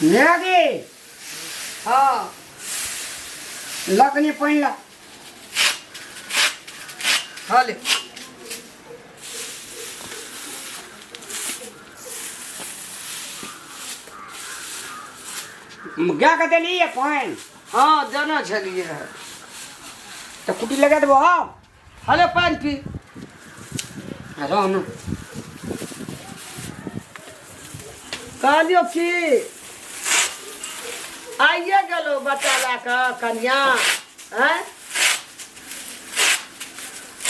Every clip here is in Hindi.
नेगी हाँ लकनी पहिन ला हाले क्या कहते लिए पहिन हाँ जाना छलिए है तो कुटी लगा देबो हम हाले पानी पी रह न कहलियो कि आइए गेलो बच्चा ला कऽ कन्या हैं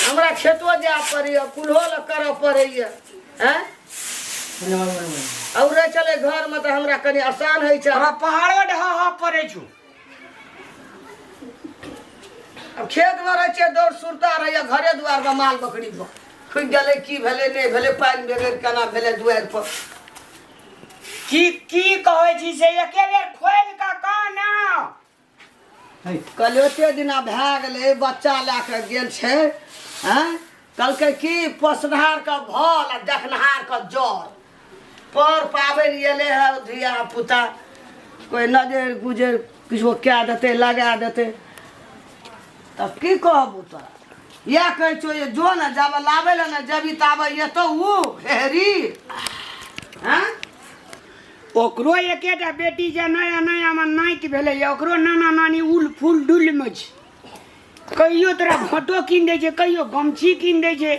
हमरा खेतो जाय पड़ैया कुल्हो ल करऽ पड़ैया हैं और चले घर में तो हमरा कनी आसान है छै हमरा पहाड़ो ढहा पड़े छु अब खेत में रहे छै दौड़ सुरता रहैया घरे दुआर पर माल बकरी पर खुद गेले की भेले नहीं भेले पानी बगैर केना भेले दुआर पर की कहै छी से एके बेर खोल का काना कल ओते दिना भए गेलै बच्चा लए के गेल छै हैं कहलकै की पोसनहार के भल आ देखनहार के जर पर पाबनि एले है धिया पुता कोई नजर गुजर किछो कए देतै लगा देतै तब की कहबू तोरा या कहै छौ ये जो न जाब लाबै लए न जबी ताब एतौ उ हेरी हैं ओकरो एकेटा बेटी जे नया नया में नाति भेलै ओकरो नाना नानी उल फूल डुल में छै कहियो तोरा फोटो कीन दै छै कहियो गमछी कीन दै छै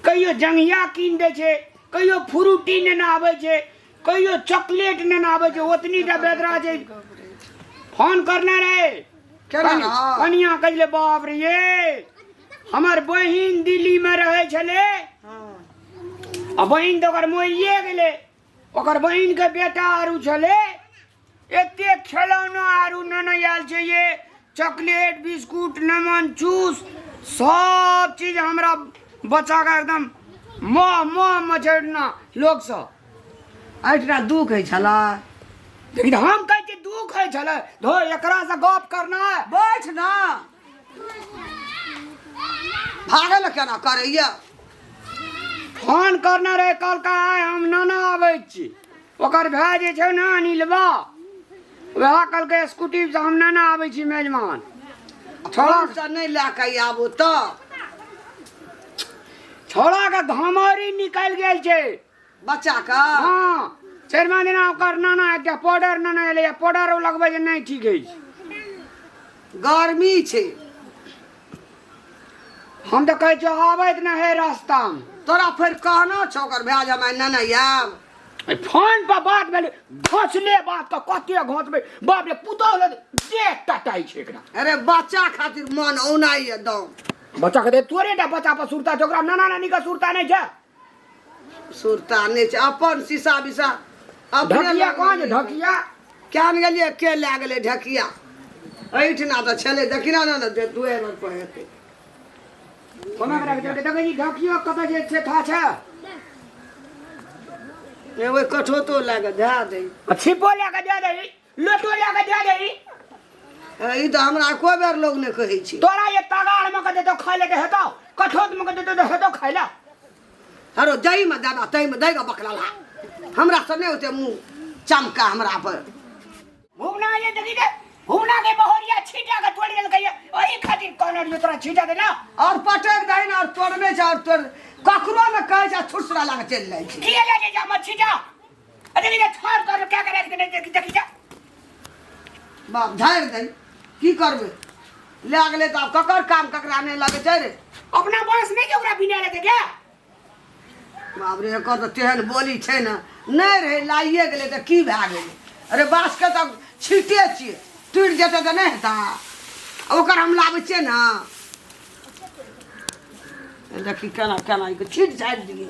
कहियो जंघिया कीन दै छै कहियो फ्रूटी नेने आबै छै कहियो चॉकलेट नेने आबै छै ओतनी टा बेदरा छै फोन करना रे कनिया कहले बाप रे ये हमर बहिन दिल्ली में रहे छले आ बहिन तो ओकर मोइये गेले ओकर बहिन के बेटा आरू छले एते खिलौना आरू नेने आयल छै ये चॉकलेट बिस्कुट नमन चूस सब चीज हमरा बच्चा का एकदम मोह मचड़ना लोग सब ऐठना दुख है छला लेकिन हम कहै छी दुख है छले धो एकरा से गप करना है बैठ ना भागल केना करैया फोन करना रहे कल का हम नाना आबै छी ओकर भाय जे छै ना अनिलवा वह कल के स्कूटी से हम नाना आबै छी मेजमान छोड़ा से नहीं ला के आबू तो छोड़ा के घमौरी निकल गेल छै बच्चा का हाँ चारिमा दिना ओकर नाना एकटा पाउडर नाना एलै पाउडर लगबै जे नहीं ठीक है गर्मी छै हम तो कहै छौ आबैत न है रास्ता में तोरा फिर कहना छौ ओकर भाय हम नेने आयब फोन पर बात भेलै घोसले बात तो कते घोसबै बाप रे पुतौह देख टटाई छै एकरा अरे बच्चा खातिर मन औनाई एकदम बच्चा के तोरे टा बच्चा पर सुरता छै ओकरा नाना नानी के सुरता नहीं छै सुरता नहीं छै अपन शीशा बिसा ढकिया कहाँ छै ढकिया क्या न गेलिए के ला गेलै ढकिया ऐठना तो छले देखिना ना दुए रोड पर हेतै कोना करा के देखै छी ढकिया कतऽ जे छै था छै एगो कठोतो ला के दे दे छिपो ला के दे दे लोटो ला के दे दे ई तो हमरा कोई बेर लोग ने कहै छी तोरा ये तगाड़ में के दे तो खाय ले के हेतौ कठोत में के दे तो हेतौ खाय ला अरे जई में दादा तई में देगा बकला ला हमरा से नहीं होते मुंह चमका हमरा पर भुगना ये देखी दे भुगना के बहरिया छीटा के तोड़ देल गई ओही खातिर कॉर्नर में तोरा छीटा दे ना और पटक दे ना और तोड़ने छ और तोड़ ककरो में कहे छ छुसरा ला के चल जाय छी की ले जा मत छीटा अरे ये छोड़ कर क्या करे के नहीं देखी जा बाप झाड़ दे की करबे लागले त ककर काम ककरा नहीं लगे छै रे अपना बस नहीं के ओकरा बिना लेते क्या बाप रे एकर त तेहन बोली छै ना नहीं रहे लाइए गेले त की भए गेले अरे बास के त छीटे छिए टूट जेते त नहीं हेता ओकर हम लाबै छिए ना देखी केना केना ई छीट झाड़ दिए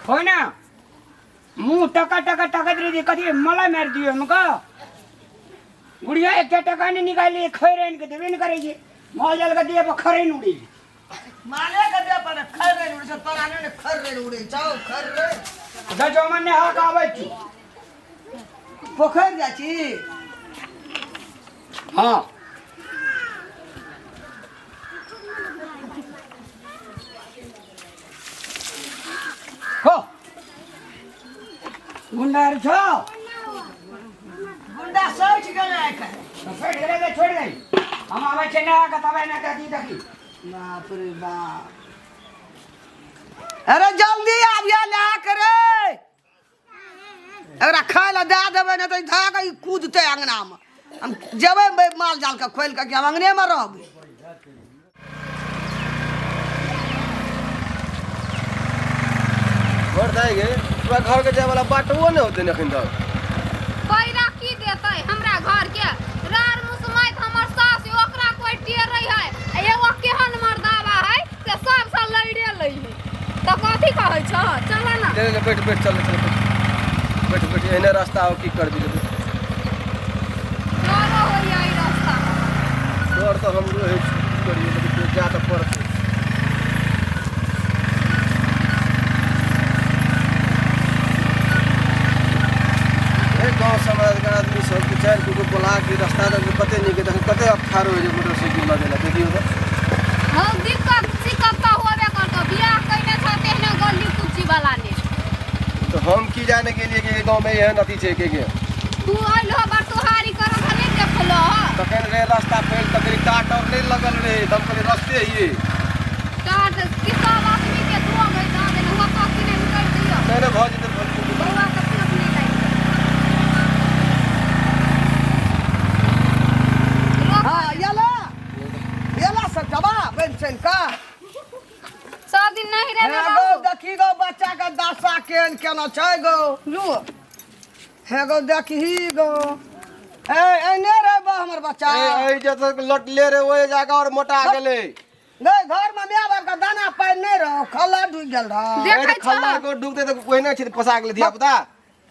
हो ना मुंह टका टका टका दे कथी मलाई मार दियो हमका गुड़िया एक टका नहीं निकाली खैरन के देबे न करे छै मौजल के दिए पर खैरन उड़ी माले के दे पर खर रे उड़े तोरा ने खर रे उड़े जाओ खर रे जजो मने हाक आबै छी पोखर जा छी हां गुंडाहरू छ गुंडा सोच गए के तो छोड़ दे छोड़ दे हम आवे छै ना का तबे ना देखी देखी बाप रे बाप अरे जल्दी आबिया ला करे अगर खाए ला दे देबे ना तो धाग ई कूदते अंगना में हम जेबे माल जाल के खोल के हम अंगने में रहबे घर जाएंगे पूरा घर के जाए वाला बाटो नहीं होते न खिंदा पैरा की देतै हमरा घर के रार मुसमाइत हमर सास ओकरा कोई टेरै है एगो केहन मर्दावा है से सब सा लइड़े लई है त कथि कहै छ चल ना चल बैठ बैठ चल चल बैठ बैठ एने रास्ता हो की कर दिले चलो होई आई रास्ता घर तो हम रहे करिए लेकिन जा तो पड़ते गाँव समाज का आदमी सब चार को बोला के रास्ता पते नहीं के कते अखार हो जो मोटरसाइकिल लगेला देखियो तो हम दिक्कत सिक्कत होबे करतो बियाह कइने छ तेहने गली कुची वाला ने तो हम की जाने के लिए कि गांव में यह नती छे के तू आइलो बार तुहारी कर नहीं देखलो तो कह रहे रास्ता पे तकरी काट और नहीं लगल रे दम के रास्ते ही काट किसा आदमी के धो गई दा दे हुआ तो कि नहीं कर दियो मैंने भौज इधर भौज बउआ के पूछ नहीं लाई हां येला सब जवाब पेंशन का सब दिन नहीं रे हे गो देखी गो बच्चा का दशा केन केना छै गो लू हे गो देखी गो ए एने रे बा हमर बच्चा ए जे तो लट ले रे ओए जागा और मोटा गेले नहीं घर में मेवा का दाना पानी नहीं रहो खल्ला डूब गेल रहा देखै छ खल्ला को डूबते तो कोई नहीं छ फसा गेले धिया पुता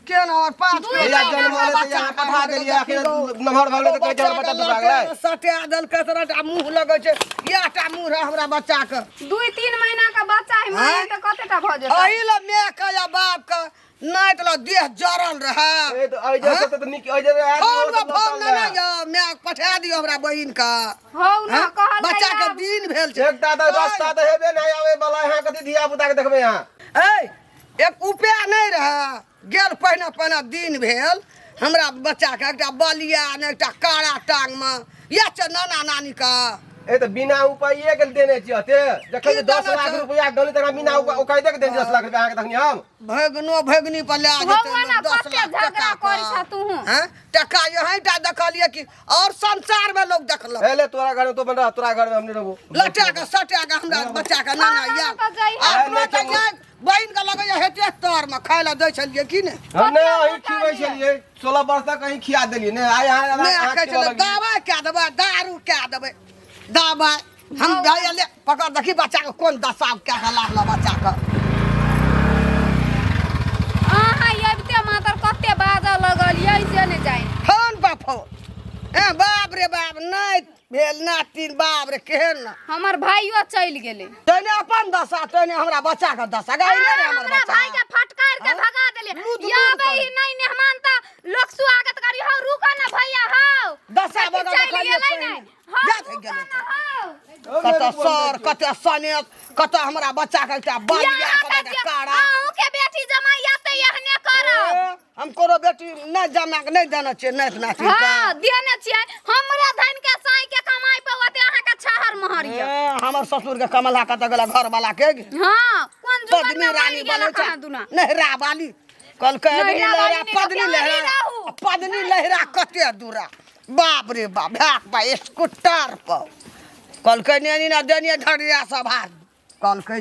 केन और पांच दुई या जन्म वाले तो यहाँ पठा देलिए आखिर नमहर भले तो कोई जल बटा डूबा गेले सटे दल कसरटा मुंह लगै छै याटा मुंह रे हमरा बच्चा के 2-3 महीना का बच्चा है मारे तो कतेटा भ जेतै एही ल मैं का या बाप का नहीं तो देह जरल रहा ए तो आई जे तो निक आई जे फोन ना जा मैं पठा दियो हमरा बहिन का हौ ना कहल बच्चा के दिन भेल छै एक दादा रास्ता तो हेबे नहीं आवे वाला यहाँ कथि धिया पुता के देखबे यहाँ ए एक उपाय नहीं रहा गेल पहिने दिन भेल हमरा बच्चा के एकटा बलिया ने एकटा काड़ा टांग में या छ नाना नानी का ए तो बिना उपाय के देने छियते जखन की 10 लाख रुपया गली तना बिना उपाय दे के देने 10 लाख रुपया आके तखनी हम भगनो भगनी पर ले हौ जेते ना 10 कते लाख झगड़ा करै छ तू हैं टका यही टा देखलिए कि और संसार में लोग देखल पहले तोरा घर में तो बन रहा तोरा घर में हमने रहबो लटा के सटा के हमरा बच्चा के नाना या तो जाइए। अपना के जाय बहिन के लगे हेटे तोर में खाय ला दै छलिए कि ने हमने अही खिबै छलिए 16 वर्ष तक कहीं खिया देलिए ने आय मैं यहाँ कह चले दवाई क्या देबे दारू क्या देबे दवाई हम जाय ले पकड़ देखी बच्चा के कोन दशा क्या लागला बच्चा के आहा येबते मातर कते बाजा लगल ऐसे ने जाय फोन पर फोन ए बाप रे बाप नहीं भेल ना तीन बाप रे केहन ना हमर भाइयो चल गेले तने अपन दशा तने हमरा बच्चा के दशा गाय नहीं रे हमर हमरा बच्चा भाई के फटकार के भगा देले लूट याबे कर। ही नहीं मेहमान ता लोग स्वागत करी हो रुका ना भैया हो दशा बगा चल देखलिए गेलै नहीं जा थे गेलै कत सर कत सनेत कत हमरा बच्चा के एकटा बलिया कत काड़ा आहू के बेटी जमाई आते यहने करब हम कोनो बेटी नहीं जमा के नहीं देना छै नहीं ना ठीक हां देने छियै हमरा धन के साई के कमाई पे ओते अहाँ के छहर महरिया हमर ससुर के कमला कत गेला घर वाला के हां कोन जुगन पद्मी में रानी रानी बने कहाँ दुना नहरा वाली कल के नहिरा वाली नहीं, पद्मी क्यों नहीं लहरा रहू? पद्मी लहरा कते दूरा बाप रे बाप भाग बा स्कूटर पर कल के नेनी ना देनी धड़िया सब हाथ कल के